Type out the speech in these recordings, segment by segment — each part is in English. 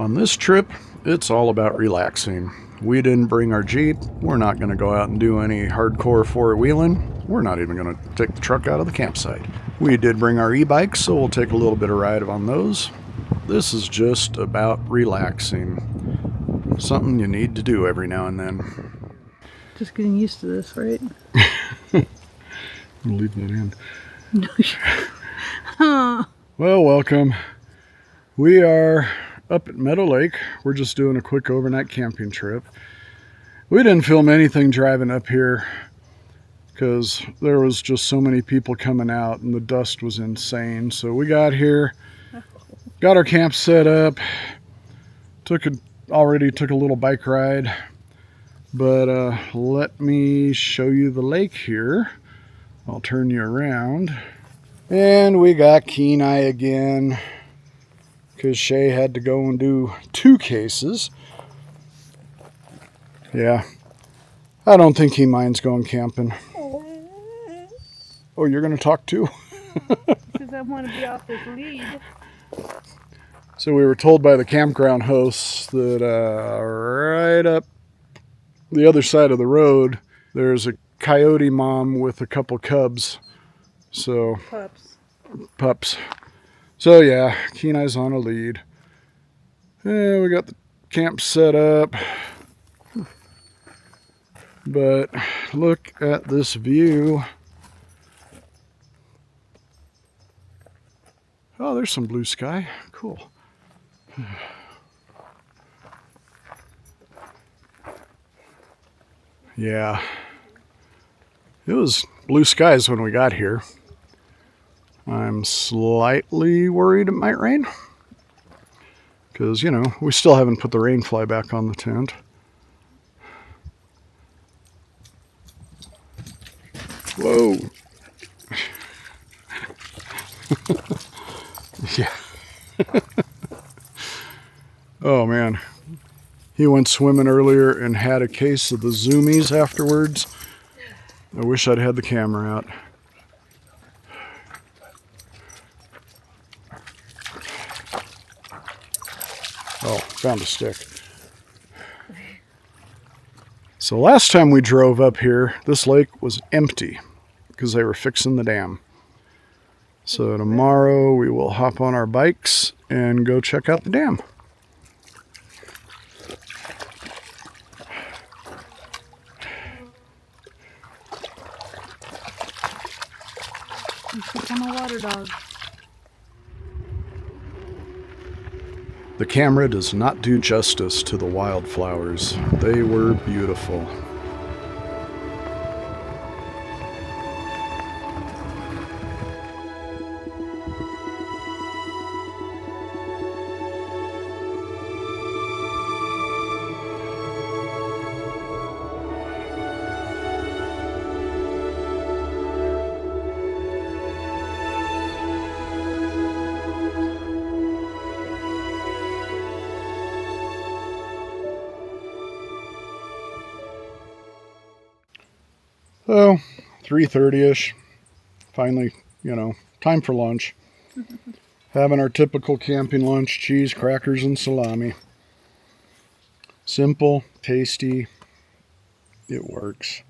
On this trip, it's all about relaxing. We didn't bring our Jeep. We're not going to go out and do any hardcore four-wheeling. We're not even going to take the truck out of the campsite. We did bring our e-bikes, so we'll take a little bit of ride on those. This is just about relaxing. Something you need to do every now and then. Just getting used to this, right? I'll leave that in. No. Well, welcome. We are up at Meadow Lake. We're just doing a quick overnight camping trip. We didn't film anything driving up here because there was just so many people coming out and the dust was insane. So we got here, got our camp set up, already took a little bike ride, but let me show you the lake here. I'll turn you around. And we got Kenai again, because Shay had to go and do 2 cases. Yeah, I don't think he minds going camping. Oh, you're going to talk too? Because I want to be off this lead. So we were told by the campground hosts that right up the other side of the road, there's a coyote mom with a couple cubs. So pups. So yeah, Kenai's on a lead. And we got the camp set up. But look at this view. Oh, there's some blue sky. Cool. Yeah. It was blue skies when we got here. I'm slightly worried it might rain. Because, we still haven't put the rain fly back on the tent. Whoa. Yeah. Oh, man. He went swimming earlier and had a case of the zoomies afterwards. I wish I'd had the camera out. Oh, found a stick. So last time we drove up here, this lake was empty because they were fixing the dam. So tomorrow we will hop on our bikes and go check out the dam. You should become a water dog. The camera does not do justice to the wildflowers. They were beautiful. So, 3:30ish, finally, time for lunch. Having our typical camping lunch, cheese, crackers, and salami. Simple, tasty, it works.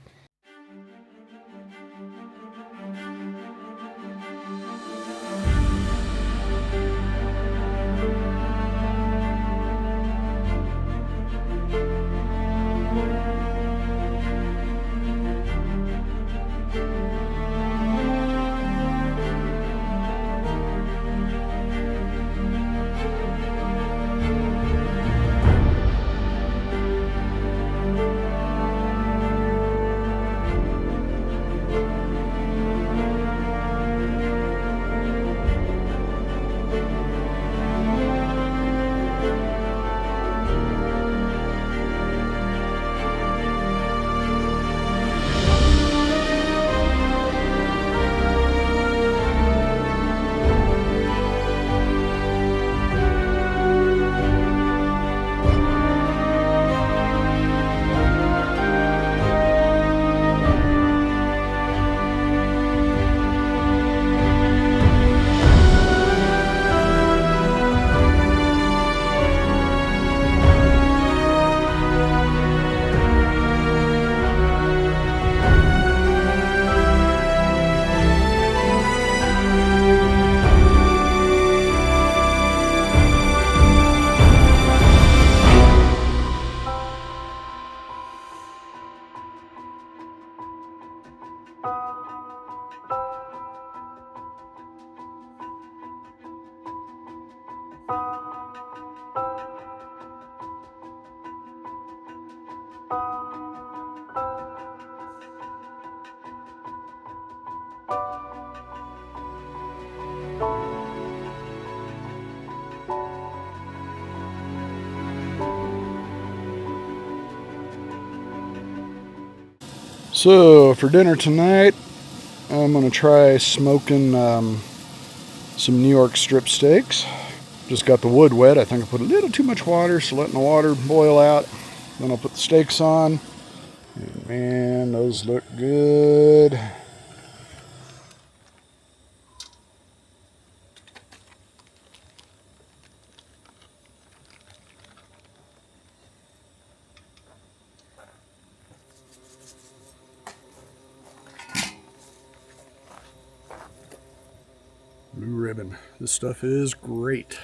So for dinner tonight, I'm going to try smoking some New York strip steaks. Just got the wood wet. I think I put a little too much water, so letting the water boil out. Then I'll put the steaks on. And man, those look good. Blue ribbon. This stuff is great.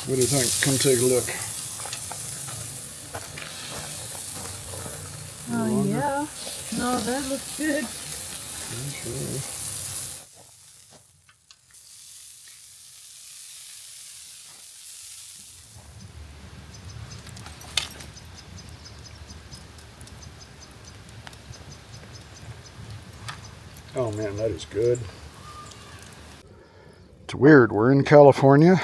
What do you think? Come take a look. Oh yeah. No, that looks good. Sure. Oh man, that is good. It's weird. We're in California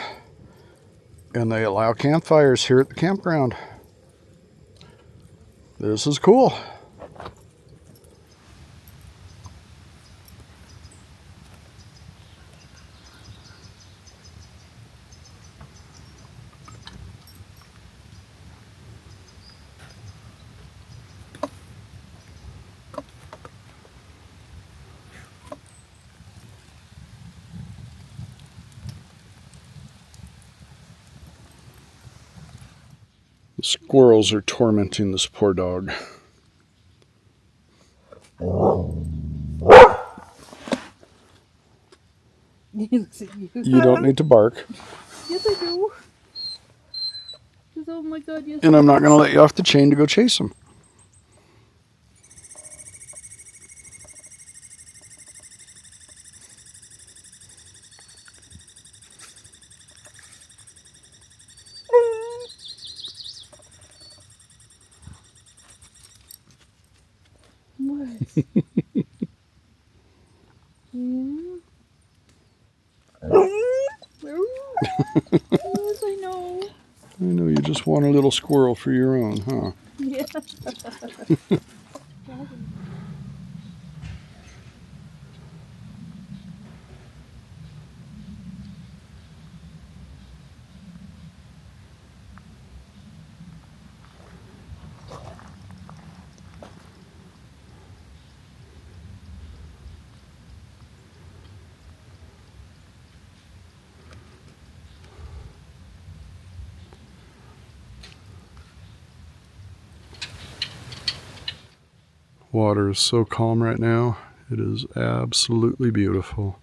and they allow campfires here at the campground. This is cool. The squirrels are tormenting this poor dog. He looks at you. You don't need to bark. Yes, I do. Oh my God, yes. And I'm not going to let you off the chain to go chase them. What? Yeah. Yes, I know. I know you just want a little squirrel for your own, huh? Yeah. Water is so calm right now. It is absolutely beautiful.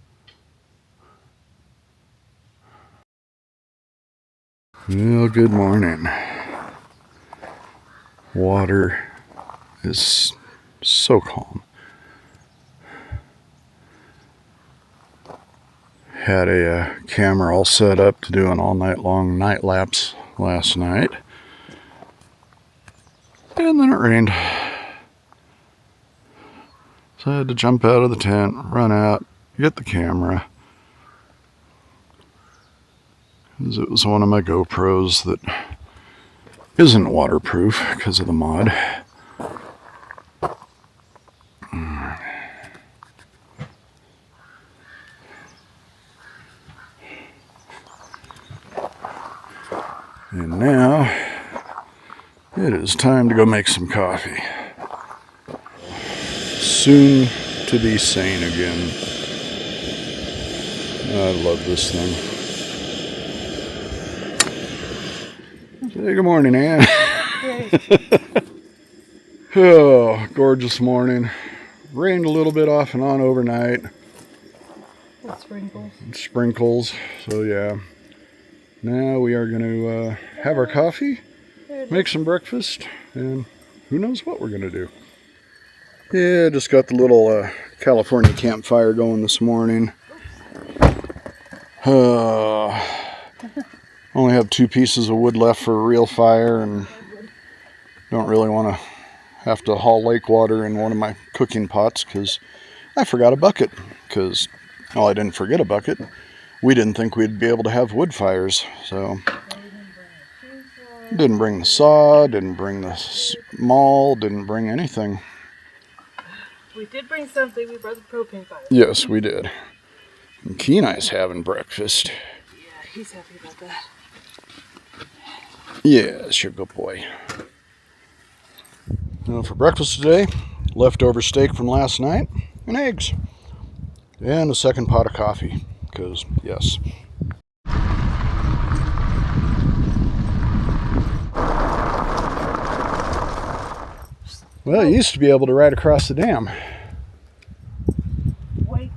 Well, good morning. Water is so calm. Had a camera all set up to do an all night long night lapse last night. And then it rained. So I had to jump out of the tent, run out, get the camera. Because it was one of my GoPros that isn't waterproof because of the mod. And now it is time to go make some coffee. Soon to be sane again. I love this thing. Say good morning, Ann. Oh, gorgeous morning. Rained a little bit off and on overnight. With sprinkles. Sprinkles. So yeah. Now we are going to have our coffee, make some breakfast, and who knows what we're going to do. Yeah, just got the little California campfire going this morning. Only have 2 pieces of wood left for a real fire, and don't really want to have to haul lake water in one of my cooking pots because I forgot a bucket. Because, well, I didn't forget a bucket. We didn't think we'd be able to have wood fires, so didn't bring the saw, didn't bring the maul, didn't bring anything. We did bring something. We brought the propane fire. Yes, we did. And Kenai's having breakfast. Yeah, he's happy about that. Yes, you're a good boy. Now for breakfast today, leftover steak from last night and eggs. And a second pot of coffee, because yes. Well, you used to be able to ride across the dam. Wait.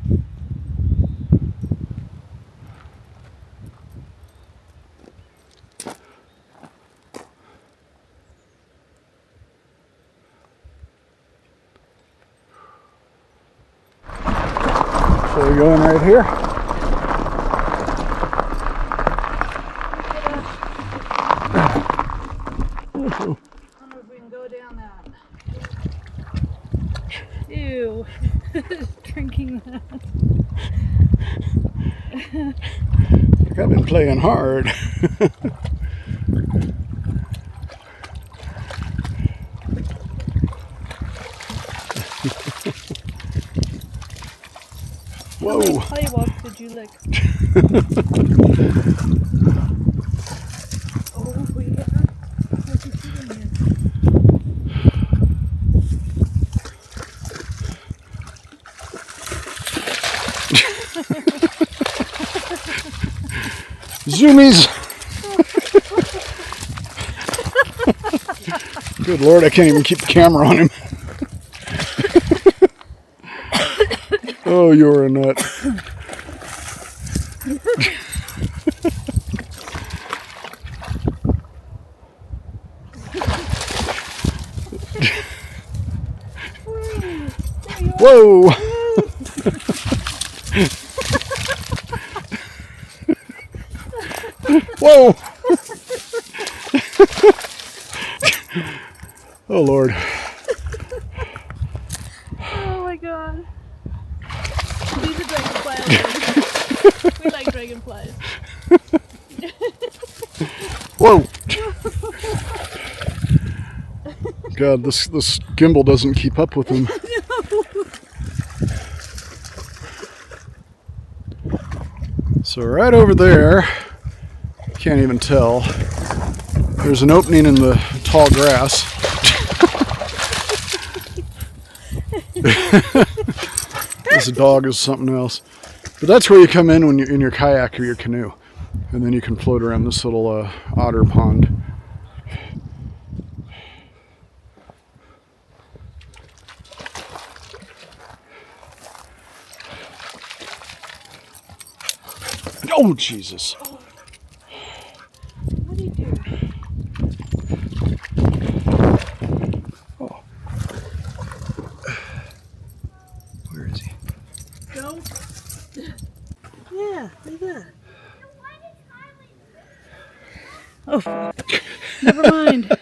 So we're going right here. I don't know if we can go down that. Ew. Drinking that. I've been playing hard. Whoa. How many pollywalks did you lick? Oh, yeah. What's he doing here? Zoomies! Good Lord, I can't even keep the camera on him. Oh, you're a nut. Whoa! Whoa! Oh, Lord. Oh my God. These are dragonflies. We like dragonflies. Whoa! God, this gimbal doesn't keep up with him. So right over there, can't even tell, there's an opening in the tall grass. This dog is something else. But that's where you come in when you're in your kayak or your canoe. And then you can float around this little otter pond. Oh, Jesus. What are you doing? Oh. Where is he? Go. Yeah, look at that. Oh, fuck. Never mind.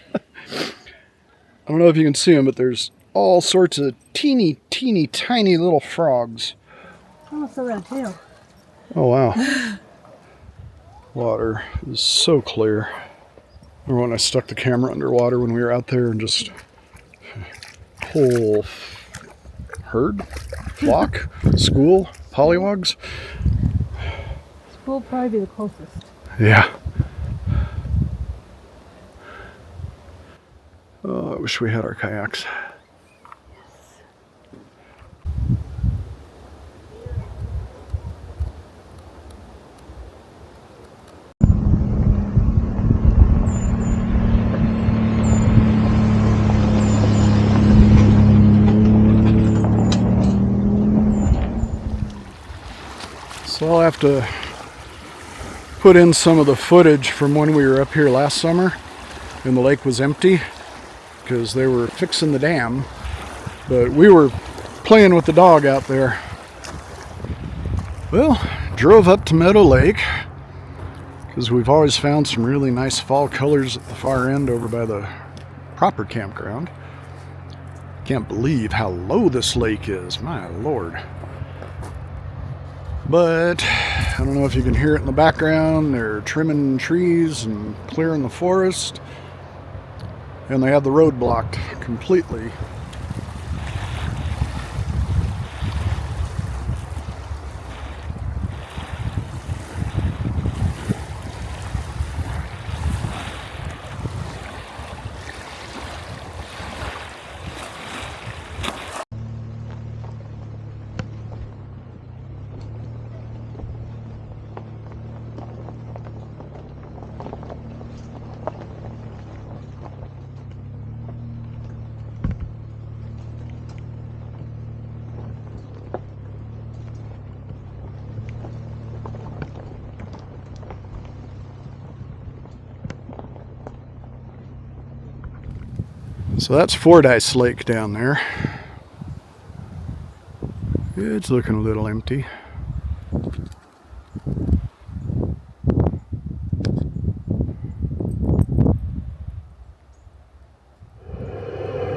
I don't know if you can see them, but there's all sorts of teeny, teeny, tiny little frogs. Almost a red tail. Oh, wow. Water is so clear. Remember when I stuck the camera underwater when we were out there and just whole herd, flock, school, pollywogs? School probably be the closest. Yeah. Oh, I wish we had our kayaks. So I'll have to put in some of the footage from when we were up here last summer and the lake was empty because they were fixing the dam, but we were playing with the dog out there. Well, drove up to Meadow Lake because we've always found some really nice fall colors at the far end over by the proper campground. Can't believe how low this lake is, my lord. But I don't know if you can hear it in the background. They're trimming trees and clearing the forest, and they have the road blocked completely. So that's Fordyce Lake down there. It's looking a little empty.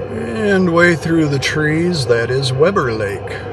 And way through the trees, that is Weber Lake.